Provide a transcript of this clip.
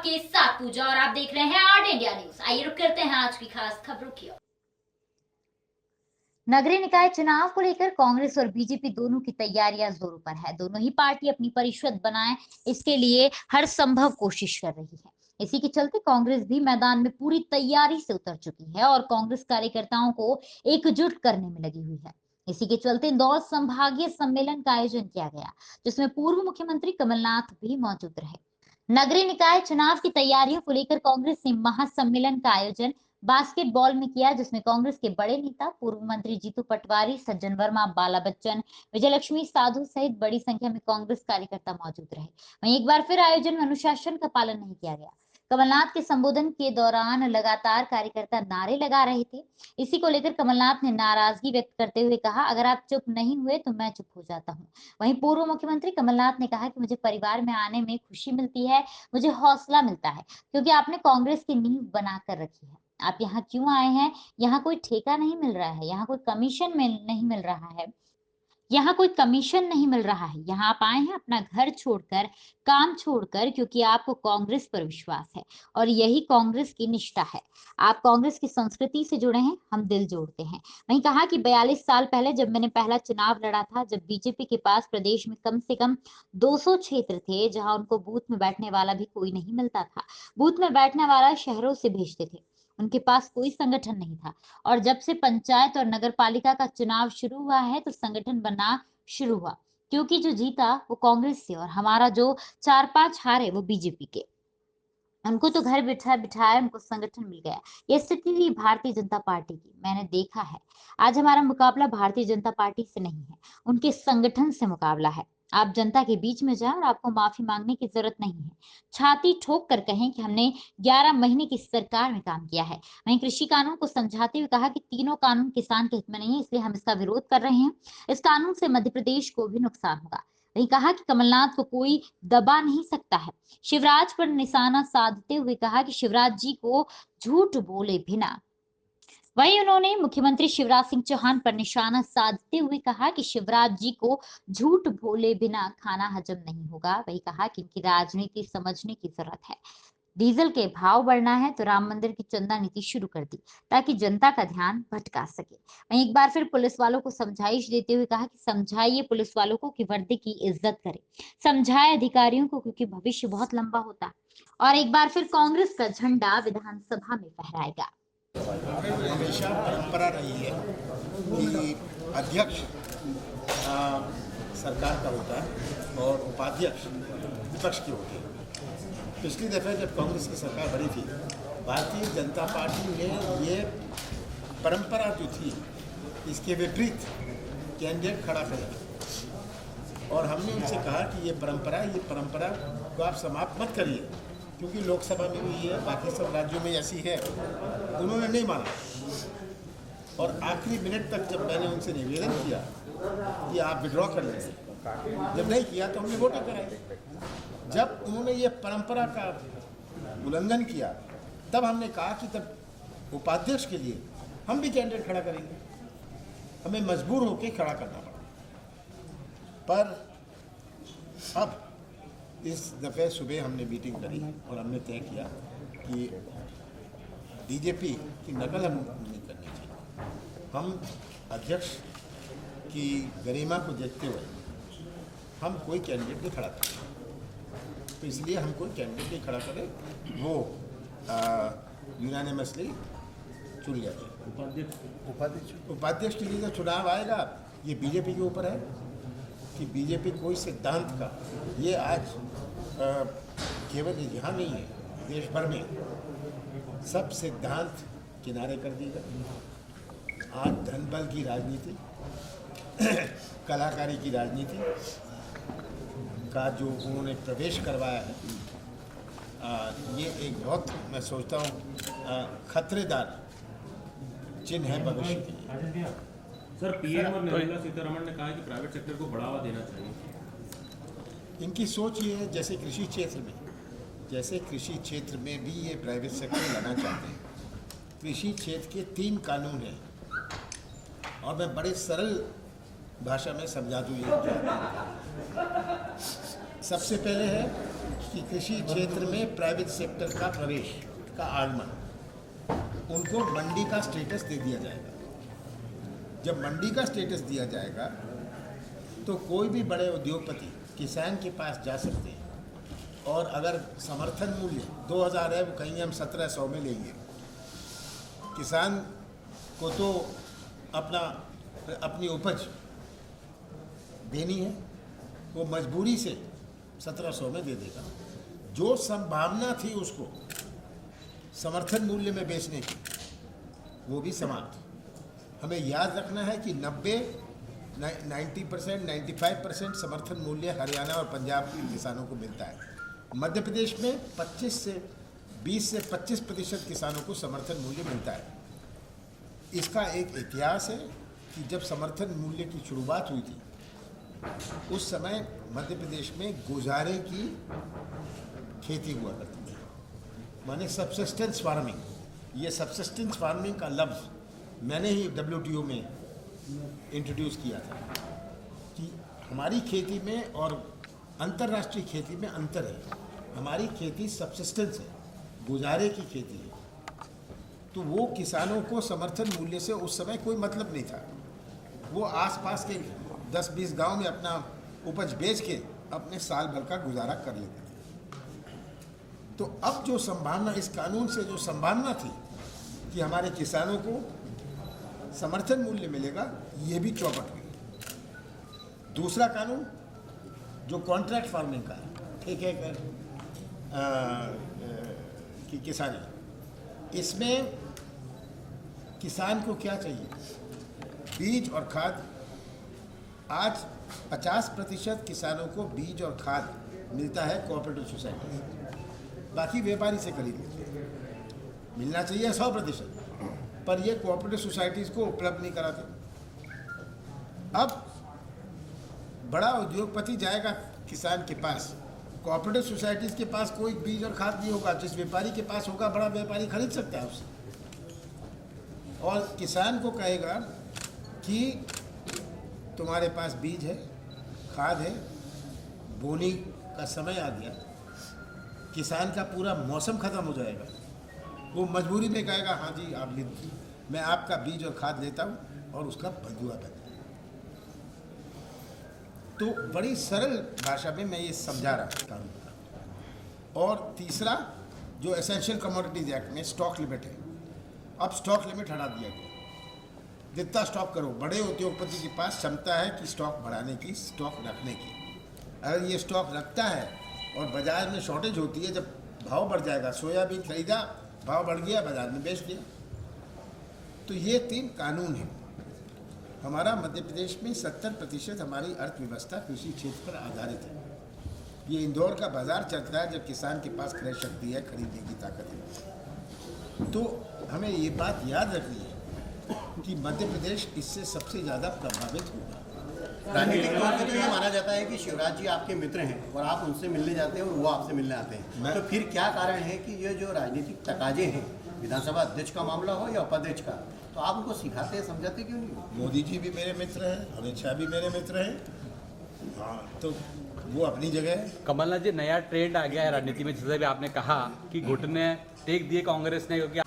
आपके साथ पूजा और आप देख रहे हैं आर्ट इंडिया न्यूज। आइए रुक करते हैं आज की खास खबरों की ओर। नगरीय निकाय चुनाव को लेकर कांग्रेस और बीजेपी दोनों की तैयारियां जोरों पर है। दोनों ही पार्टी अपनी परिषद बनाए, इसके लिए हर संभव कोशिश कर रही है। इसी के चलते कांग्रेस भी मैदान में पूरी तैयारी से उतर चुकी है और कांग्रेस कार्यकर्ताओं को एकजुट करने में लगी हुई है। इसी के चलते इंदौर संभागीय सम्मेलन का आयोजन किया गया, जिसमें पूर्व मुख्यमंत्री कमलनाथ भी मौजूद रहे। नगरीय निकाय चुनाव की तैयारियों को लेकर कांग्रेस ने महासम्मेलन का आयोजन बास्केटबॉल में किया, जिसमें कांग्रेस के बड़े नेता पूर्व मंत्री जीतू पटवारी, सज्जन वर्मा, बाला बच्चन, विजयलक्ष्मी साधु सहित बड़ी संख्या में कांग्रेस कार्यकर्ता मौजूद रहे। वहीं एक बार फिर आयोजन में अनुशासन का पालन नहीं किया गया। कमलनाथ के संबोधन के दौरान लगातार कार्यकर्ता नारे लगा रहे थे। इसी को लेकर कमलनाथ ने नाराजगी व्यक्त करते हुए कहा, अगर आप चुप नहीं हुए तो मैं चुप हो जाता हूँ। वहीं पूर्व मुख्यमंत्री कमलनाथ ने कहा कि मुझे परिवार में आने में खुशी मिलती है, मुझे हौसला मिलता है, क्योंकि आपने कांग्रेस की नींव बनाकर रखी है। आप यहाँ क्यों आए हैं? यहाँ कोई ठेका नहीं मिल रहा है, यहाँ कोई कमीशन नहीं मिल रहा है, यहाँ कोई कमीशन नहीं मिल रहा है। यहाँ आप आए हैं अपना घर छोड़कर, काम छोड़कर, क्योंकि आपको कांग्रेस पर विश्वास है और यही कांग्रेस की निष्ठा है। आप कांग्रेस की संस्कृति से जुड़े हैं, हम दिल जोड़ते हैं। वहीं कहा कि 42 साल पहले जब मैंने पहला चुनाव लड़ा था, जब बीजेपी के पास प्रदेश में कम से कम 200 क्षेत्र थे जहां उनको बूथ में बैठने वाला भी कोई नहीं मिलता था। बूथ में बैठने वाला शहरों से भेजते थे, उनके पास कोई संगठन नहीं था। और जब से पंचायत और नगर पालिका का चुनाव शुरू हुआ है तो संगठन बनना शुरू हुआ, क्योंकि जो जीता वो कांग्रेस से और हमारा जो 4-5 हारे वो बीजेपी के। उनको तो घर बिठा बिठाए उनको संगठन मिल गया। ये स्थिति थी भारतीय जनता पार्टी की, मैंने देखा है। आज हमारा मुकाबला भारतीय जनता पार्टी से नहीं है, उनके संगठन से मुकाबला है। आप जनता के बीच में जाएं और आपको माफी मांगने की जरूरत नहीं है। छाती ठोक कर कहें कि हमने 11 महीने की सरकार में काम किया है। वहीं कृषि कानून को समझाते हुए कहा कि तीनों कानून किसान के हित में नहीं है, इसलिए हम इसका विरोध कर रहे हैं। इस कानून से मध्य प्रदेश को भी नुकसान होगा। वहीं कहा कि कमलनाथ को कोई दबा नहीं सकता है। शिवराज पर निशाना साधते हुए कहा कि शिवराज जी को झूठ बोले बिना। वहीं उन्होंने मुख्यमंत्री शिवराज सिंह चौहान पर निशाना साधते हुए कहा कि शिवराज जी को झूठ बोले बिना खाना हजम नहीं होगा। वही कहा कि इनकी राजनीति समझने की जरूरत है। डीजल के भाव बढ़ना है तो राम मंदिर की चंदा नीति शुरू कर दी, ताकि जनता का ध्यान भटका सके। वहीं एक बार फिर पुलिस वालों को समझाइश देते हुए कहा कि समझाइए पुलिस वालों को कि वर्दी की इज्जत करें, समझाए अधिकारियों को, क्योंकि भविष्य बहुत लंबा होता है। और एक बार फिर कांग्रेस का झंडा विधानसभा में फहराएगा। हमेशा परंपरा रही है कि अध्यक्ष सरकार का होता है और उपाध्यक्ष विपक्ष के होते हैं। पिछली दफे जब कांग्रेस की सरकार बनी थी, भारतीय जनता पार्टी ने ये परंपरा जो थी इसके विपरीत कैंडिडेट खड़ा करेगा और हमने उनसे कहा कि ये परंपरा को आप समाप्त मत करिए, क्योंकि लोकसभा में भी है, बाकी सब राज्यों में ऐसी है। उन्होंने नहीं माना और आखिरी मिनट तक जब मैंने उनसे निवेदन किया कि आप विड्रॉ कर लें, जब नहीं किया तो हमने वोटिंग कराई। जब उन्होंने ये परंपरा का उल्लंघन किया तब हमने कहा कि तब उपाध्यक्ष के लिए हम भी कैंडिडेट खड़ा करेंगे। हमें मजबूर होकर खड़ा करना पड़ा। पर अब इस दफ़े सुबह हमने मीटिंग करी और हमने तय किया कि बीजेपी की नकल हम नहीं करनी चाहिए। हम अध्यक्ष की गरिमा को देखते हुए हम कोई कैंडिडेट नहीं खड़ा करें, तो इसलिए हम कोई कैंडिडेट नहीं खड़ा करें, वो यूनानिमसली चुन लिया जाए। उपाध्यक्ष के लिए जो चुनाव आएगा ये बीजेपी के ऊपर है कि बीजेपी कोई सिद्धांत का, ये आज केवल यहाँ नहीं है, देश भर में सब सिद्धांत किनारे कर दी गए। आज धन बल की राजनीति, कलाकारी की राजनीति का जो उन्होंने प्रवेश करवाया है, ये एक बहुत, मैं सोचता हूँ, खतरेदार चिन्ह है भविष्य के लिए। सर, पीएम और निर्मला सीतारमण ने कहा कि प्राइवेट सेक्टर को बढ़ावा देना चाहिए। इनकी सोच ये है, जैसे कृषि क्षेत्र में भी ये प्राइवेट सेक्टर लाना चाहते हैं। कृषि क्षेत्र के 3 कानून हैं और मैं बड़े सरल भाषा में समझा दूँ। ये सबसे पहले है कि कृषि क्षेत्र में प्राइवेट सेक्टर का प्रवेश का आगमन, उनको मंडी का स्टेटस दे दिया जाएगा। जब मंडी का स्टेटस दिया जाएगा तो कोई भी बड़े उद्योगपति किसान के पास जा सकते हैं, और अगर समर्थन मूल्य 2000 है, वो कहीं हम 1700 में लेंगे। किसान को तो अपनी उपज देनी है, वो मजबूरी से 1700 में दे देगा। जो संभावना थी उसको समर्थन मूल्य में बेचने की, वो भी समाप्त। हमें याद रखना है कि 90%, 95% समर्थन मूल्य हरियाणा और पंजाब के किसानों को मिलता है। मध्य प्रदेश में 20 से 25% किसानों को समर्थन मूल्य मिलता है। इसका एक इतिहास है कि जब समर्थन मूल्य की शुरुआत हुई थी, उस समय मध्य प्रदेश में गुजारे की खेती हुआ करती थी, माने सबसिस्टेंस फार्मिंग। ये सबसिस्टेंस फार्मिंग का लफ्ज़ मैंने ही WTO में इंट्रोड्यूस किया था कि हमारी खेती में और अंतर्राष्ट्रीय खेती में अंतर है। हमारी खेती सबसिस्टेंस है, गुजारे की खेती है। तो वो किसानों को समर्थन मूल्य से उस समय कोई मतलब नहीं था। वो आसपास के 10-20 गांव में अपना उपज बेच के अपने साल भर का गुजारा कर लेते थे। तो अब जो संभावना, इस कानून से जो संभावना थी कि हमारे किसानों को समर्थन मूल्य मिलेगा, ये भी चौपट हुई। दूसरा कानून जो कॉन्ट्रैक्ट फार्मिंग का है, ठेके की किसानी, इसमें किसान को क्या चाहिए? बीज और खाद। आज 50% किसानों को बीज और खाद मिलता है कोऑपरेटिव सोसाइटी से, बाकी व्यापारी से खरीद लेते हैं। मिलना चाहिए 100%, पर ये कोऑपरेटिव सोसाइटीज़ को उपलब्ध नहीं कराते। अब बड़ा उद्योगपति जाएगा किसान के पास, कोऑपरेटिव सोसाइटीज़ के पास कोई बीज और खाद नहीं होगा। जिस व्यापारी के पास होगा, बड़ा व्यापारी खरीद सकता है उससे, और किसान को कहेगा कि तुम्हारे पास बीज है, खाद है, बोनी का समय आ गया, किसान का पूरा मौसम ख़त्म हो जाएगा। वो मजबूरी में कहेगा हाँ जी आप ले, मैं आपका बीज और खाद लेता हूँ और उसका बंधुआ करता हूँ। तो बड़ी सरल भाषा में मैं ये समझा रहा हूँ कानून का। और तीसरा जो एसेंशियल कमोडिटीज एक्ट में स्टॉक लिमिट है, अब स्टॉक लिमिट हटा दिया गया। जितना स्टॉक करो, बड़े उद्योगपति के पास क्षमता है कि स्टॉक बढ़ाने की, स्टॉक रखने की। अगर ये स्टॉक रखता है और बाज़ार में शॉर्टेज होती है, जब भाव बढ़ जाएगा, सोयाबीन खरीदा, भाव बढ़ गया, बाज़ार में बेच दिया। तो ये 3 कानून हैं। हमारा मध्य प्रदेश में 70% हमारी अर्थव्यवस्था कृषि क्षेत्र पर आधारित है। ये इंदौर का बाज़ार चलता है जब किसान के पास क्रय शक्ति है, खरीदने की ताकत है। तो हमें ये बात याद रखनी है कि मध्य प्रदेश इससे सबसे ज़्यादा प्रभावित होगा। राजनीतिक तौर पर तो ये माना जाता है कि शिवराज जी आपके मित्र हैं और आप उनसे मिलने जाते हैं और वो आपसे मिलने आते हैं, तो फिर क्या कारण है कि ये जो राजनीतिक तकाजे हैं, विधानसभा अध्यक्ष का मामला हो या उपाध्यक्ष का, तो आप उनको सिखाते हैं, समझाते क्यों नहीं? मोदी जी भी मेरे मित्र हैं, अमित शाह भी मेरे मित्र हैं। हाँ, तो वो अपनी जगह है। कमलनाथ जी, नया ट्रेंड आ गया है राजनीति में, जैसे भी आपने कहा कि घुटने टेक दिए कांग्रेस ने, क्योंकि